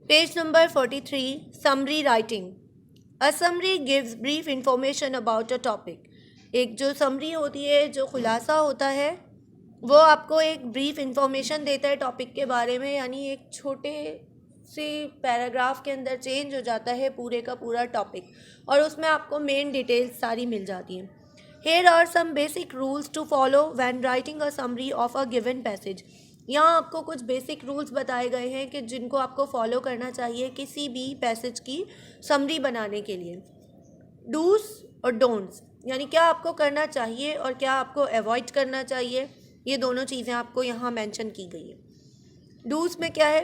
Page number 43, Summary Writing. A summary gives brief information about a topic. एक जो summary होती है, जो खुलासा होता है, वो आपको एक ब्रीफ इंफॉर्मेशन देता है टॉपिक के बारे में, यानी एक छोटे से पैराग्राफ के अंदर चेंज हो जाता है पूरे का पूरा टॉपिक और उसमें आपको मेन डिटेल्स सारी मिल जाती हैं. Here are some basic rules to follow when writing a summary of a given passage. यहाँ आपको कुछ बेसिक रूल्स बताए गए हैं कि जिनको आपको फॉलो करना चाहिए किसी भी पैसेज की समरी बनाने के लिए. डूस और डोंट्स, यानी क्या आपको करना चाहिए और क्या आपको अवॉइड करना चाहिए, ये दोनों चीज़ें आपको यहाँ मेंशन की गई है. डूस में क्या है?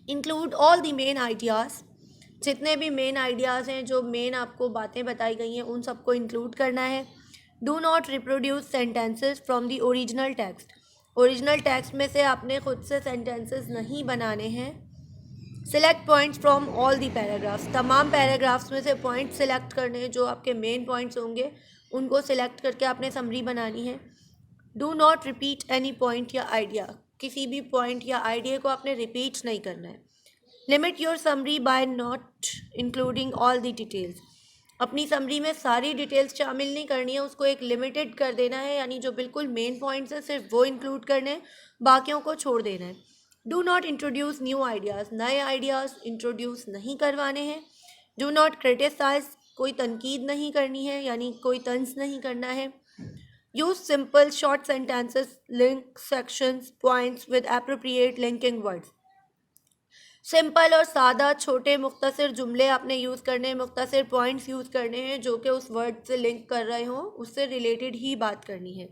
Include all the main ideas. जितने भी मेन आइडियाज़ हैं, जो मेन आपको बातें बताई गई हैं, उन सबको इंक्लूड करना है. Do not reproduce sentences from the original text. Original text में से आपने खुद से सेंटेंसेस नहीं बनाने हैं. Select points from all the paragraphs. तमाम पैराग्राफ्स में से पॉइंट्स सिलेक्ट करने, जो आपके मेन पॉइंट्स होंगे उनको सिलेक्ट करके आपने समरी बनानी है. Do not repeat any point या आइडिया. किसी भी पॉइंट या आइडिया को आपने रिपीट नहीं करना है. Limit your summary by not including all the details. अपनी समरी में सारी डिटेल्स शामिल नहीं करनी है, उसको एक लिमिटेड कर देना है, यानी जो बिल्कुल मेन पॉइंट्स है सिर्फ वो इंक्लूड करने हैं, बाकियों को छोड़ देना है. Do not introduce new ideas. नए आइडियाज़ इंट्रोड्यूस नहीं करवाने हैं. Do not criticise. कोई तनकीद नहीं करनी है, यानी कोई तंज नहीं करना है. Use simple short sentences, link sections, points with appropriate linking words. Simple और सादा छोटे मुख्तसर जुमले आपने यूज़ करने हैं, मुख्तसर पॉइंट्स यूज़ करने हैं जो कि उस वर्ड से लिंक कर रहे हों, उससे रिलेटेड ही बात करनी है.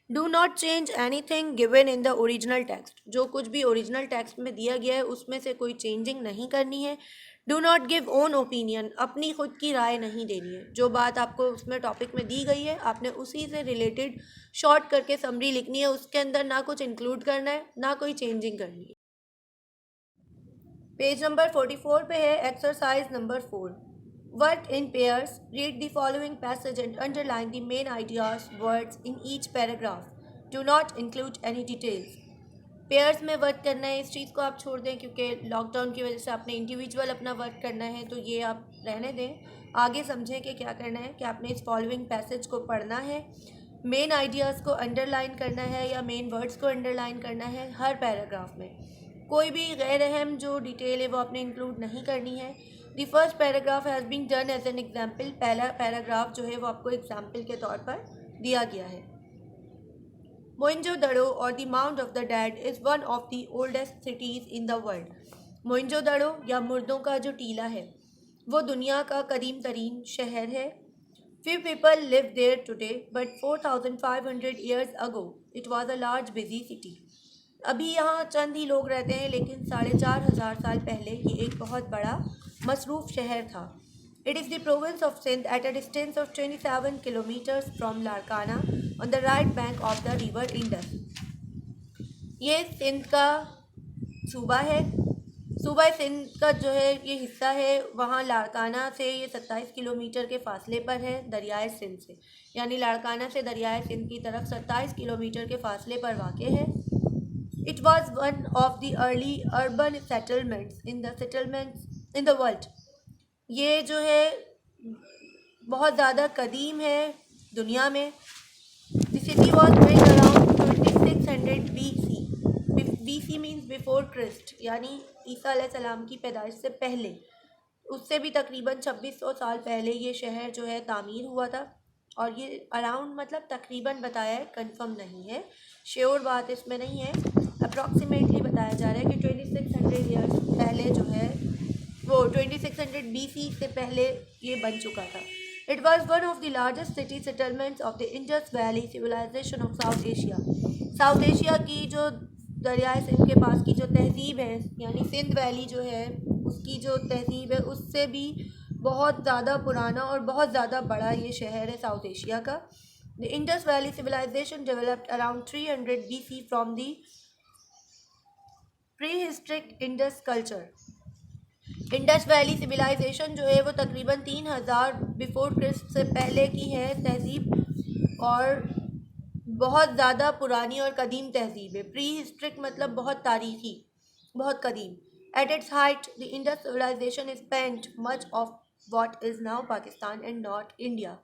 Do not change any thing given in the original text. जो कुछ भी ओरिजिनल टेक्स्ट में दिया गया है उसमें से कोई चेंजिंग नहीं करनी है. Do not give own opinion. अपनी खुद की राय नहीं देनी है. जो बात आपको उसमें टॉपिक में दी गई है आपने उसी से रिलेटेड शॉर्ट करके समरी लिखनी है. उसके अंदर ना कुछ इंक्लूड करना है, ना कोई चेंजिंग करनी है. पेज नंबर 44 पे है exercise number 4. Work in pairs. Read the following passage and underline the main ideas words in each paragraph. Do not include any details. Pairs में वर्क करना है, इस चीज़ को आप छोड़ दें क्योंकि लॉकडाउन की वजह से आपने इंडिविजुअल अपना वर्क करना है, तो ये आप रहने दें. आगे समझें कि क्या करना है, कि आपने इस फॉलोइंग पैसेज को पढ़ना है, मेन आइडियाज़ को अंडरलाइन करना है या मेन वर्ड्स को अंडरलाइन करना है हर पैराग्राफ में. कोई भी गैर अहम जो डिटेल है वो आपने इंक्लूड नहीं करनी है. The first paragraph has been done as an example. पहला पैराग्राफ जो है वो आपको एग्जाम्पल के तौर पर दिया गया है. मोइंजोदड़ो और the mound of the dead is one of the oldest cities in the world. Mohenjodaro या मुर्दों का जो टीला है वो दुनिया का कदीम तरीन शहर है. Few people live there today, but 4,500 years ago, it was a large busy city. अभी यहाँ चंद ही लोग रहते हैं, लेकिन 4,500 साल पहले ये एक बहुत बड़ा मसरूफ़ शहर था. It is the province of Sindh at a distance of 27 kilometers from Larkana on the right bank of the river Indus. ये सिंध का सूबा है. सूबा सिंध का जो है ये हिस्सा है, वहाँ लाड़काना से ये 27 किलोमीटर के फासले पर है दरियाए सिंध से, यानी लाड़काना से दरियाए सिंध की तरफ 27 किलोमीटर के फासले पर वाक़ है. It was one of the early urban settlements in the world. ये जो है बहुत ज़्यादा कदीम है दुनिया में. The city was built around 2600 BC. BC means before Christ, यानी ईसा अलैहिस्सलाम की पैदाइश से पहले. उससे भी तकरीबन 2600 साल पहले ये शहर जो है तामीर हुआ था. और ये अराउंड मतलब तकरीबन बताया है, कंफर्म नहीं है, श्योर बात इसमें नहीं है, अप्रॉक्सीमेटली बताया जा रहा है कि 2600 ईयर्स पहले जो है वो 2600 BC से पहले ये बन चुका था. It was one of the largest city settlements of the Indus valley civilisation of South Asia. South Asia की जो दरियाए सिंध के पास की जो तहज़ीब है, यानी सिंध वैली जो है उसकी जो तहज़ीब है उससे भी बहुत ज़्यादा पुराना और बहुत ज़्यादा बड़ा ये शहर है साउथ एशिया का. The Indus valley civilisation developed around 300 BC from the prehistoric Indus culture. Indus valley civilisation जो है वो तकरीबन 3000 बिफोर क्रिस्ट से पहले की है तहज़ीब, और बहुत ज़्यादा पुरानी और कदीम तहज़ीब है. प्री हिस्ट्रिक मतलब बहुत तारीख़ी, बहुत कदीम. At its height, the Indus civilization spent much of what is now Pakistan and North India.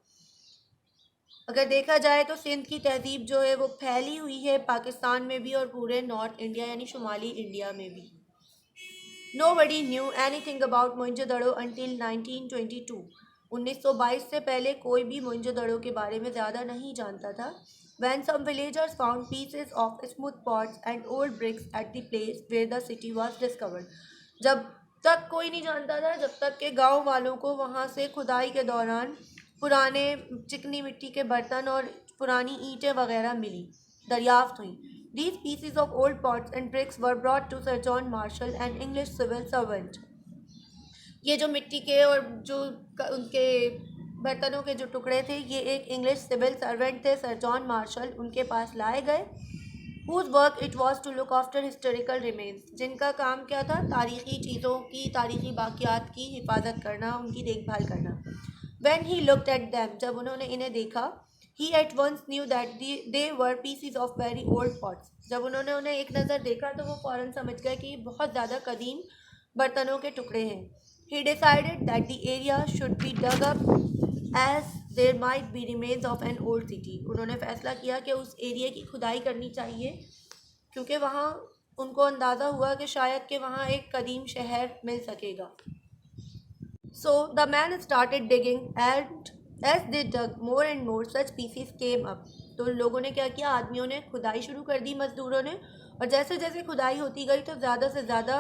अगर देखा जाए तो सिंध की तहजीब जो है वो फैली हुई है पाकिस्तान में भी और पूरे नॉर्थ इंडिया यानी शुमाली इंडिया में भी. Nobody knew anything about मोइंजोदड़ो until 1922. 1922 से पहले कोई भी मोइंजोदड़ो के बारे में ज़्यादा नहीं जानता था. When some villagers found pieces of smooth pots and old bricks at the place where the city was discovered. जब तक कोई नहीं जानता था जब तक के गांव वालों को वहां से खुदाई के दौरान पुराने चिकनी मिट्टी के बर्तन और पुरानी ईंटें वगैरह मिली, दरियाफ्त हुई. These pieces of old pots and bricks were brought to Sir John Marshall, an English civil servant. ये जो मिट्टी के और जो उनके बर्तनों के जो टुकड़े थे ये एक इंग्लिश सिविल सर्वेंट थे सर जॉन मार्शल, उनके पास लाए गए. Whose work it was to look after historical remains, जिनका काम क्या था तारीख़ी चीज़ों की, तारीख़ी बाक़ियात की हिफाजत करना, उनकी देखभाल करना. When he looked at them, जब उन्होंने इन्हें देखा, he at once knew that they were pieces of very old pots. जब उन्होंने उन्हें एक नज़र देखा तो वो फ़ौरन समझ गए कि बहुत ज़्यादा कदीम बर्तनों के टुकड़े हैं. He decided that the area should be dug up as there might be remains of an old city. उन्होंने फ़ैसला किया कि उस एरिया की खुदाई करनी चाहिए क्योंकि वहाँ उनको अंदाज़ा हुआ कि शायद कि वहाँ एक कदीम शहर मिल सकेगा. So the man started digging and as they dug more and more such pieces came up. तो लोगों ने क्या किया, आदमियों ने खुदाई शुरू कर दी, मज़दूरों ने, और जैसे जैसे खुदाई होती गई तो ज़्यादा से ज़्यादा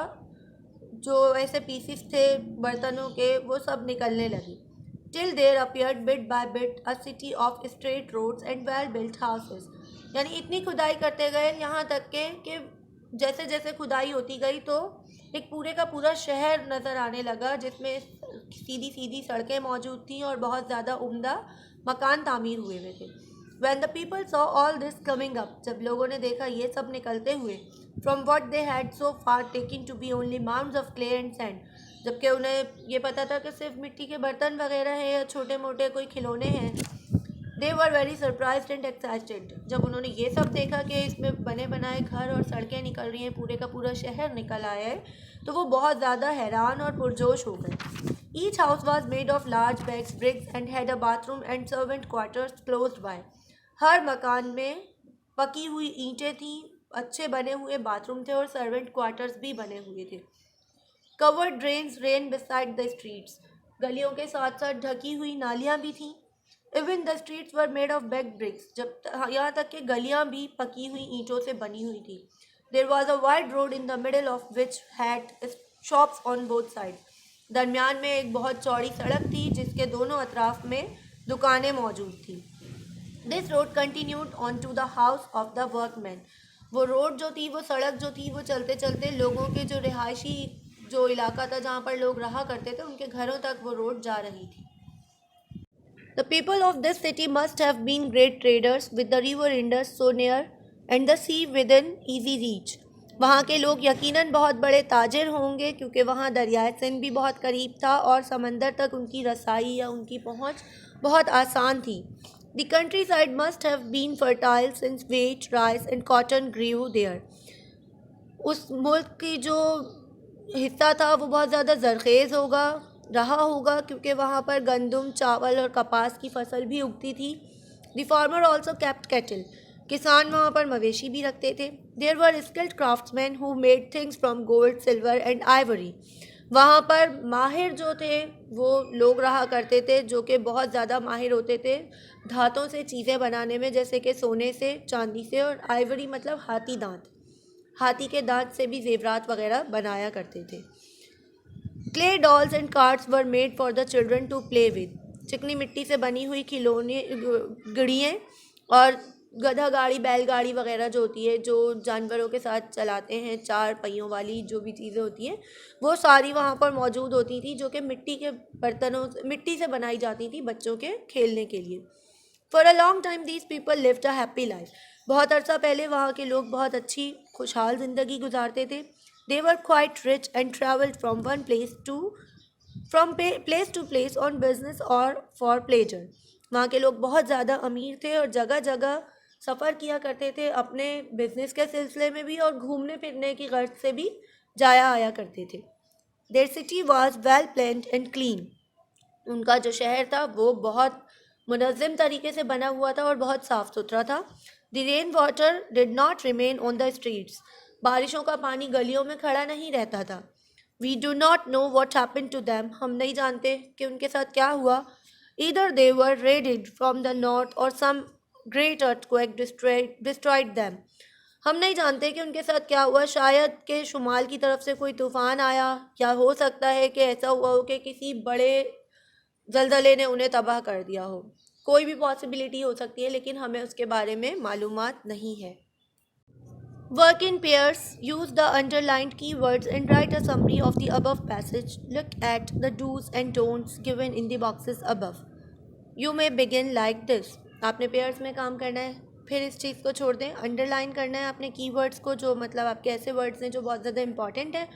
जो ऐसे पीसीस थे बर्तनों के वो सब निकलने लगे. Till there appeared bit by bit a city of straight roads and well built houses. यानी इतनी खुदाई करते गए यहाँ तक के कि जैसे जैसे खुदाई होती गई तो एक पूरे का पूरा शहर नज़र आने लगा जिसमें सीधी सीधी सड़कें मौजूद थीं और बहुत ज़्यादा उम्दा मकान तामीर हुए हुए थे. When the people saw all this coming up, जब लोगों ने देखा ये सब निकलते हुए, from what they had so far taken to be only mounds of clay and sand, जबकि उन्हें ये पता था कि सिर्फ मिट्टी के बर्तन वगैरह हैं या छोटे मोटे कोई खिलौने हैं. They were very surprised and excited. जब उन्होंने ये सब देखा कि इसमें बने बनाए घर और सड़कें निकल रही हैं, पूरे का पूरा शहर निकल आया है, तो वो बहुत ज़्यादा हैरान और पुरजोश हो गए. Each house was made of large bags, bricks and had a bathroom and servant quarters close by. हर मकान में पकी हुई ईंटें थीं, अच्छे बने हुए बाथरूम थे और सर्वेंट क्वार्टर्स भी बने हुए थे. Covered drains ran beside the streets. गलियों के साथ साथ ढकी हुई नालियाँ भी थीं. Even the streets were made of baked bricks. जब यहाँ तक कि गलियाँ भी पकी हुई ईंटों से बनी हुई थी. There was a wide road in the middle of which had shops on both sides. दरमियान में एक बहुत चौड़ी सड़क थी जिसके दोनों अतराफ में दुकानें मौजूद थी. This road continued on to the house of the workmen. वो रोड जो थी, वो सड़क जो थी, वो चलते चलते लोगों के जो रिहायशी जो इलाका था जहाँ पर लोग रहा करते थे उनके घरों तक वो रोड जा रही थी. The people of this city must have been great traders with the river Indus so near and the sea within easy reach. वहाँ के लोग यकीनन बहुत बड़े ताजिर होंगे क्योंकि वहाँ दरियाए सिंध भी बहुत करीब था और समंदर तक उनकी रसाई या उनकी पहुँच बहुत आसान थी. The countryside must have been fertile since wheat, rice and cotton grew there. उस मुल्क की जो हिस्सा था वो बहुत ज़्यादा ज़रखेज़ रहा होगा क्योंकि वहाँ पर गंदम, चावल और कपास की फसल भी उगती थी. The farmer also kept cattle. किसान वहाँ पर मवेशी भी रखते थे. There were skilled craftsmen who made things from gold, silver and ivory. वहाँ पर माहिर जो थे वो लोग रहा करते थे जो कि बहुत ज़्यादा माहिर होते थे धातों से चीज़ें बनाने में, जैसे कि सोने से, चांदी से, और आइवरी मतलब हाथी दांत, हाथी के दांत से भी जेवरात वगैरह बनाया करते थे. Clay dolls and carts were made for the children to play with. चिकनी मिट्टी से बनी हुई खिलौने, गड़ियाँ और गधा गाड़ी, बैलगाड़ी वगैरह जो होती है, जो जानवरों के साथ चलाते हैं, चार पहियों वाली जो भी चीज़ें होती हैं, वो सारी वहाँ पर मौजूद होती थी जो कि मिट्टी के बर्तनों, मिट्टी से बनाई जाती थी बच्चों के खेलने के लिए. For a long time these people lived a happy life. बहुत अरसा पहले वहाँ के लोग बहुत अच्छी खुशहाल ज़िंदगी गुजारते थे. They were quite rich and travelled from place to place on business or for pleasure. वहाँ के लोग बहुत ज़्यादा अमीर थे और जगह जगह सफ़र किया करते थे अपने बिजनेस के सिलसिले में भी और घूमने फिरने की गर्ज से भी जाया आया करते थे। There city was well planned and clean. उनका जो शहर था वो बहुत मुनज़्ज़म तरीके से बना हुआ था और बहुत साफ़ सुथरा था। The rain water did not remain on the streets. बारिशों का पानी गलियों में खड़ा नहीं रहता था। We do not know what happen to them. हम नहीं जानते कि उनके साथ क्या हुआ। Either they were raided from the north or some great earthquake destroyed them. हम नहीं जानते कि उनके साथ क्या हुआ। शायद कि शुमाल की तरफ से कोई तूफ़ान आया, या हो सकता है कि ऐसा हुआ हो कि किसी बड़े जलजले ने उन्हें तबाह कर दिया हो। कोई भी पॉसिबिलिटी हो सकती है, लेकिन हमें उसके बारे में मालूमात नहीं है। Work in pairs, use the underlined keywords and write a summary of the above passage. Look at the dos and don'ts given in the boxes above. You may begin like this. आपने pairs में काम करना है, फिर इस चीज़ को छोड़ दें, अंडरलाइन करना है आपने कीवर्ड्स को, जो मतलब आपके ऐसे वर्ड्स हैं जो बहुत ज़्यादा इंपॉर्टेंट है।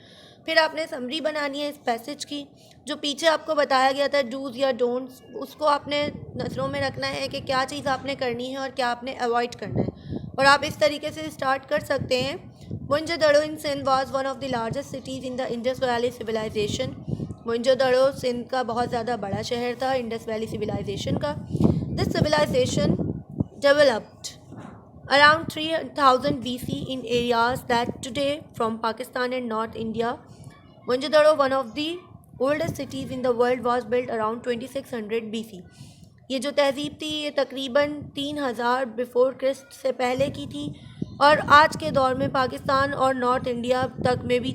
फिर आपने समरी बनानी है इस पैसेज की। जो पीछे आपको बताया गया था डूज या डोंट्स, उसको आपने नज़रों में रखना है कि क्या चीज़ आपने करनी है और क्या आपने अवॉइड करना है। और आप इस तरीके से स्टार्ट कर सकते हैं। Mohenjodaro in Sindh was one of the largest cities in the Indus valley civilisation. Mohenjodaro Sindh का बहुत ज़्यादा बड़ा शहर था इंडस वैली सिविलाइजेशन का। This civilisation developed around 3000 BC in areas that today from Pakistan and North India. Mohenjo-daro, one of the oldest cities in the world, was built around 2600 BC. ये जो तहज़ीब थी ये तकरीबन 3000 बिफोर क्रिस्ट से पहले की थी और आज के दौर में पाकिस्तान और नॉर्थ इंडिया तक में भी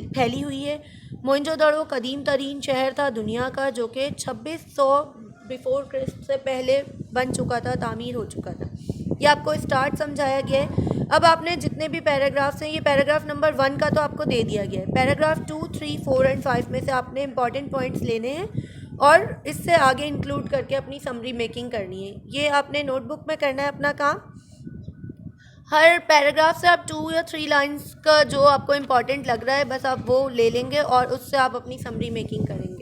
फैली हुई है। मोहनजोदड़ो कदीम तरीन शहर था दुनिया का, जो कि 2600 बिफोर क्रिस्ट से पहले बन चुका था, तामीर हो चुका था। ये आपको स्टार्ट समझाया गया है। अब आपने जितने भी पैराग्राफ्स हैं, ये पैराग्राफ नंबर 1 का तो आपको दे दिया गया है। पैराग्राफ 2, 3, 4 एंड 5 में से आपने इंपॉर्टेंट पॉइंट्स लेने हैं और इससे आगे इंक्लूड करके अपनी समरी मेकिंग करनी है। ये आपने नोटबुक में करना है अपना काम। हर पैराग्राफ से आप 2 या 3 लाइंस का जो आपको इम्पॉर्टेंट लग रहा है बस आप वो ले लेंगे और उससे आप अपनी समरी मेकिंग करेंगे।